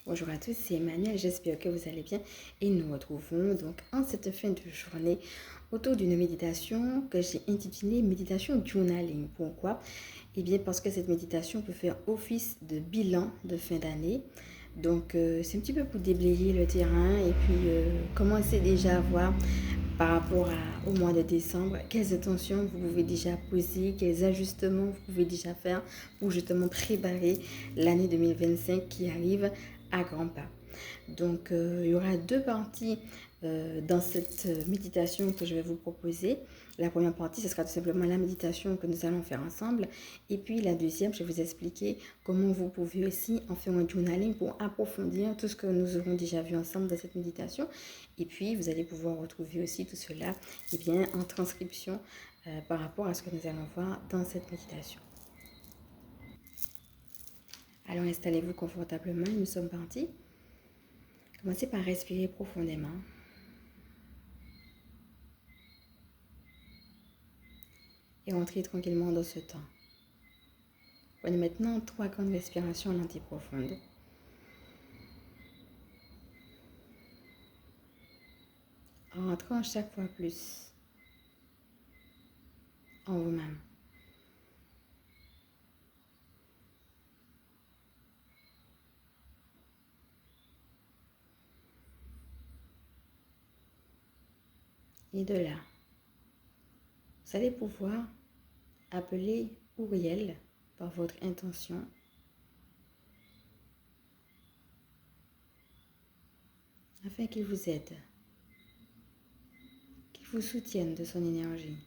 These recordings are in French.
Bonjour à tous, c'est Emmanuel, j'espère que vous allez bien et nous retrouvons donc en cette fin de journée autour d'une méditation que j'ai intitulée méditation journaling. Pourquoi? Eh bien parce que cette méditation peut faire office de bilan de fin d'année. Donc c'est un petit peu pour déblayer le terrain et puis commencer déjà à voir par rapport au mois de décembre, quelles intentions vous pouvez déjà poser, quels ajustements vous pouvez déjà faire pour justement préparer l'année 2025 qui arrive à grands pas. Donc, il y aura deux parties dans cette méditation que je vais vous proposer. La première partie, ce sera tout simplement la méditation que nous allons faire ensemble. Et puis la deuxième, je vais vous expliquer comment vous pouvez aussi en faire un journaling pour approfondir tout ce que nous aurons déjà vu ensemble dans cette méditation. Et puis, vous allez pouvoir retrouver aussi tout cela bien, en transcription par rapport à ce que nous allons voir dans cette méditation. Alors, installez-vous confortablement et nous sommes partis. Commencez par respirer profondément. Et rentrez tranquillement dans ce temps. Prenez maintenant 3 grandes respirations lentes et profondes. En rentrant chaque fois plus en vous-même. Et de là, vous allez pouvoir appeler Ouriel par votre intention afin qu'il vous aide, qu'il vous soutienne de son énergie.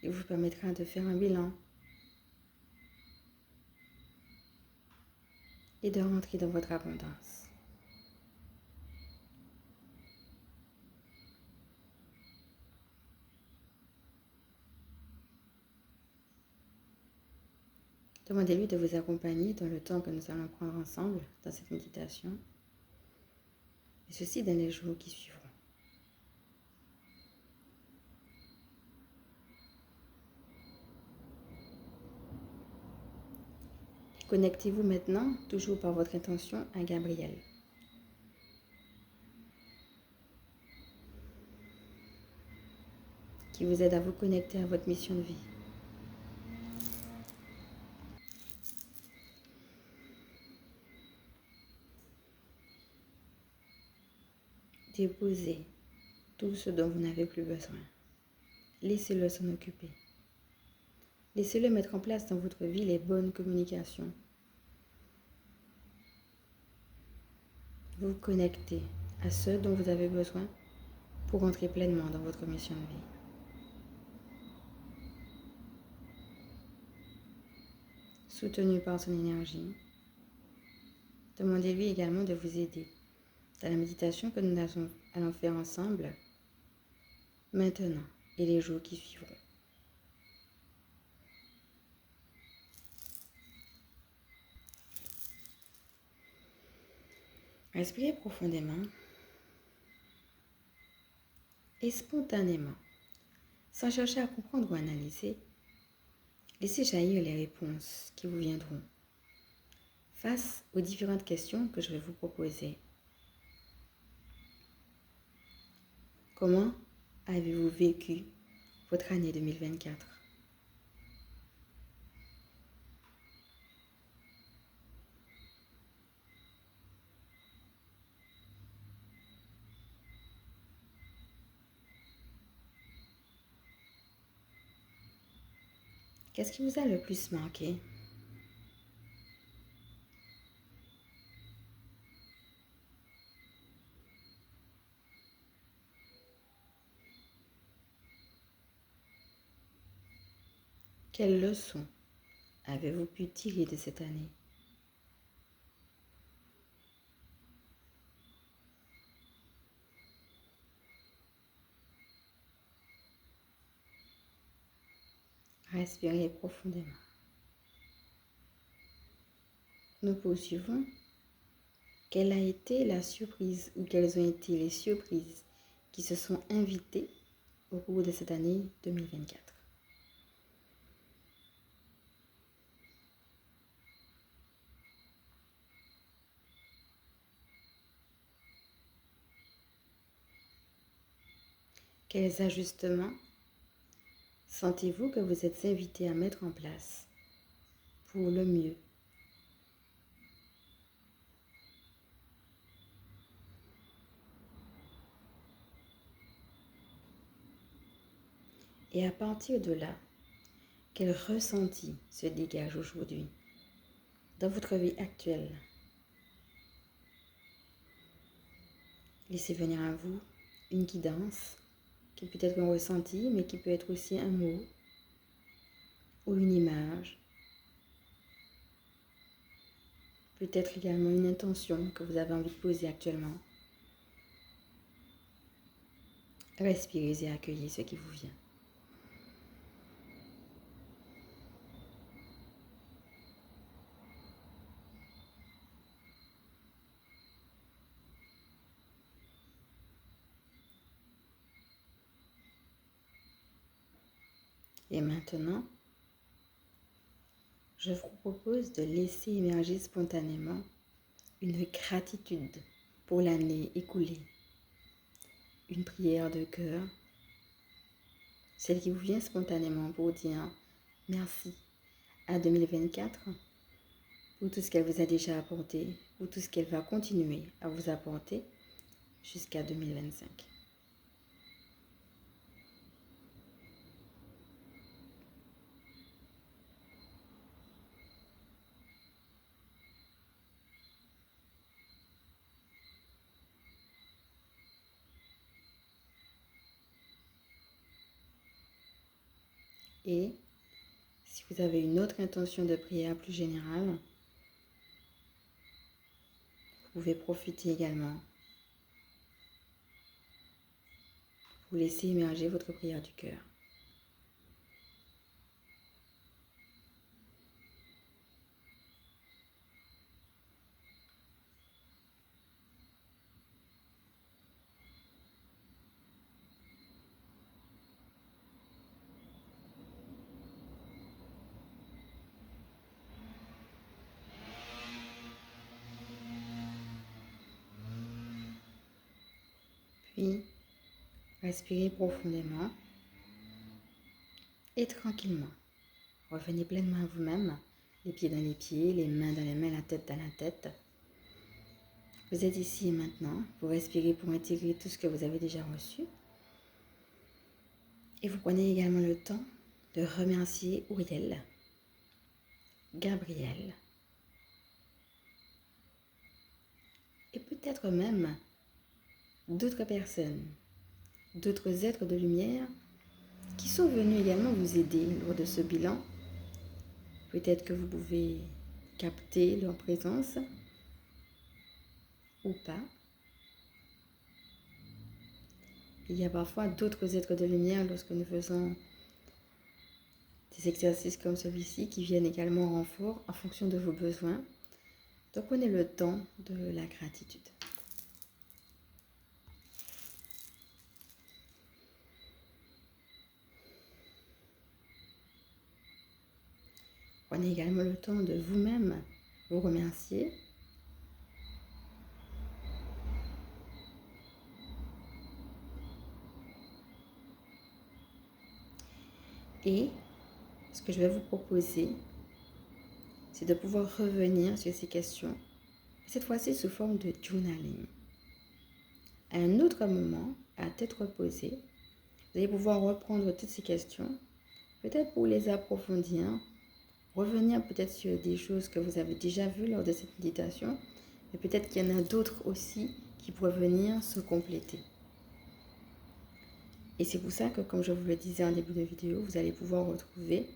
Il vous permettra de faire un bilan et de rentrer dans votre abondance. Demandez-lui de vous accompagner dans le temps que nous allons prendre ensemble dans cette méditation, et ceci dans les jours qui suivront. Connectez-vous maintenant, toujours par votre intention, à Gabriel. Qui vous aide à vous connecter à votre mission de vie. Déposez tout ce dont vous n'avez plus besoin. Laissez-le s'en occuper. Laissez-le mettre en place dans votre vie les bonnes communications. Vous connectez à ce dont vous avez besoin pour entrer pleinement dans votre mission de vie. Soutenu par son énergie, demandez-lui également de vous aider dans la méditation que nous allons faire ensemble maintenant et les jours qui suivront. Respirez profondément et spontanément, sans chercher à comprendre ou analyser, laissez jaillir les réponses qui vous viendront face aux différentes questions que je vais vous proposer. Comment avez-vous vécu votre année 2024? Qu'est-ce qui vous a le plus marqué? Quelles leçons avez-vous pu tirer de cette année? Respirez profondément. Nous poursuivons. Quelle a été la surprise ou quelles ont été les surprises qui se sont invitées au cours de cette année 2024? Quels ajustements sentez-vous que vous êtes invité à mettre en place pour le mieux? Et à partir de là, quel ressenti se dégage aujourd'hui dans votre vie actuelle? Laissez venir à vous une guidance qui peut être un ressenti, mais qui peut être aussi un mot ou une image. Peut-être également une intention que vous avez envie de poser actuellement. Respirez et accueillez ce qui vous vient. Et maintenant, je vous propose de laisser émerger spontanément une gratitude pour l'année écoulée. Une prière de cœur, celle qui vous vient spontanément pour dire merci à 2024 pour tout ce qu'elle vous a déjà apporté, pour tout ce qu'elle va continuer à vous apporter jusqu'à 2025. Et si vous avez une autre intention de prière plus générale, vous pouvez profiter également. Vous laissez émerger votre prière du cœur. Puis, respirez profondément et tranquillement. Revenez pleinement à vous-même, les pieds dans les pieds, les mains dans les mains, la tête dans la tête. Vous êtes ici et maintenant. Vous respirez pour intégrer tout ce que vous avez déjà reçu. Et vous prenez également le temps de remercier Uriel, Gabriel, et peut-être même d'autres personnes, d'autres êtres de lumière qui sont venus également vous aider lors de ce bilan. Peut-être que vous pouvez capter leur présence ou pas. Il y a parfois d'autres êtres de lumière lorsque nous faisons des exercices comme celui-ci qui viennent également en renfort en fonction de vos besoins. Donc prenez le temps de la gratitude. Prenez également le temps de vous-même vous remercier. Et ce que je vais vous proposer, c'est de pouvoir revenir sur ces questions, cette fois-ci sous forme de journaling. À un autre moment, à tête reposée, vous allez pouvoir reprendre toutes ces questions, peut-être pour les approfondir, revenir peut-être sur des choses que vous avez déjà vues lors de cette méditation, mais peut-être qu'il y en a d'autres aussi qui pourraient venir se compléter. Et c'est pour ça que, comme je vous le disais en début de vidéo, vous allez pouvoir retrouver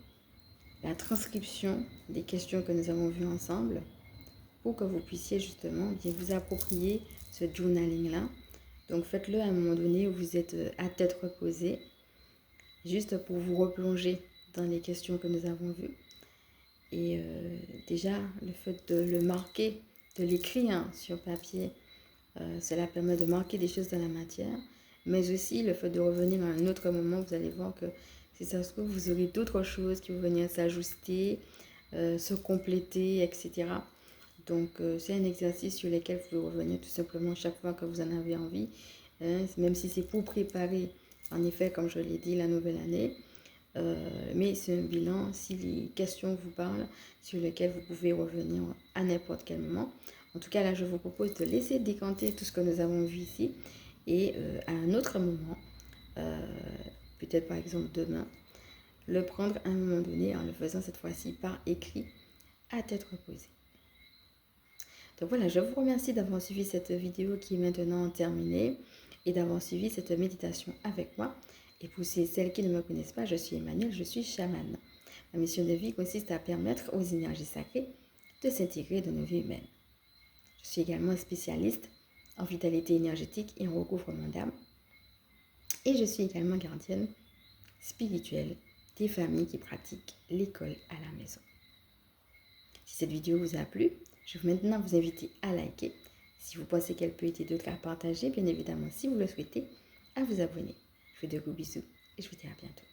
la transcription des questions que nous avons vues ensemble pour que vous puissiez justement bien vous approprier ce journaling-là. Donc faites-le à un moment donné où vous êtes à tête reposée, juste pour vous replonger dans les questions que nous avons vues. Et déjà, le fait de le marquer, de l'écrire sur papier, cela permet de marquer des choses dans la matière. Mais aussi, le fait de revenir à un autre moment, vous allez voir que si ça se trouve, vous aurez d'autres choses qui vont venir s'ajuster, se compléter, etc. Donc, c'est un exercice sur lequel vous pouvez revenir tout simplement chaque fois que vous en avez envie. Même si c'est pour préparer En effet, comme je l'ai dit, la nouvelle année, mais c'est un bilan, si les questions vous parlent, sur lesquelles vous pouvez revenir à n'importe quel moment. En tout cas, là, je vous propose de laisser décanter tout ce que nous avons vu ici et à un autre moment, peut-être par exemple demain, le prendre à un moment donné en le faisant cette fois-ci par écrit à tête reposée. Donc voilà, je vous remercie d'avoir suivi cette vidéo qui est maintenant terminée et d'avoir suivi cette méditation avec moi. Et pour celles qui ne me connaissent pas, je suis Emmanuelle, je suis chamane. Ma mission de vie consiste à permettre aux énergies sacrées de s'intégrer dans nos vies humaines. Je suis également spécialiste en vitalité énergétique et en recouvrement d'âme. Et je suis également gardienne spirituelle des familles qui pratiquent l'école à la maison. Si cette vidéo vous a plu, je vais maintenant vous inviter à liker. Si vous pensez qu'elle peut aider d'autres à partager, bien évidemment, si vous le souhaitez, à vous abonner. Je vous fais de gros bisous et je vous dis à bientôt.